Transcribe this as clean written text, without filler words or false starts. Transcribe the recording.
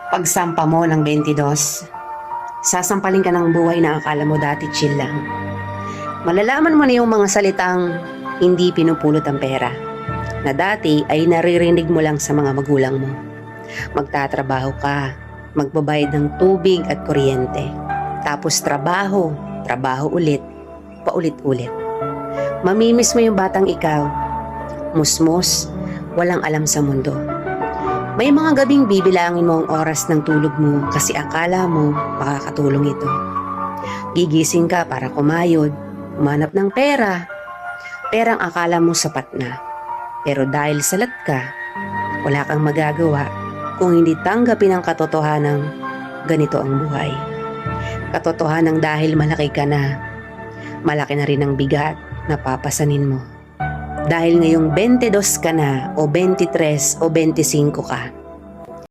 Pagsampa mo ng 22, sasampalin ka ng buhay na akala mo dati chill lang. Malalaman mo na yung mga salitang hindi pinupulot ang pera, na dati ay naririnig mo lang sa mga magulang mo. Magtatrabaho ka, magbabayad ng tubig at kuryente. Tapos trabaho, trabaho ulit, paulit-ulit. Mamimiss mo yung batang ikaw, musmos, walang alam sa mundo. May mga gabing bibilangin mo ang oras ng tulog mo kasi akala mo makakatulong ito. Gigising ka para kumayod, umanap ng pera. Perang akala mo sapat na. Pero dahil salat ka, wala kang magagawa kung hindi tanggapin ang katotohanang ganito ang buhay. Katotohanang dahil malaki ka na, malaki na rin ang bigat na papasanin mo. Dahil ngayong 22 ka na o 23 o 25 ka,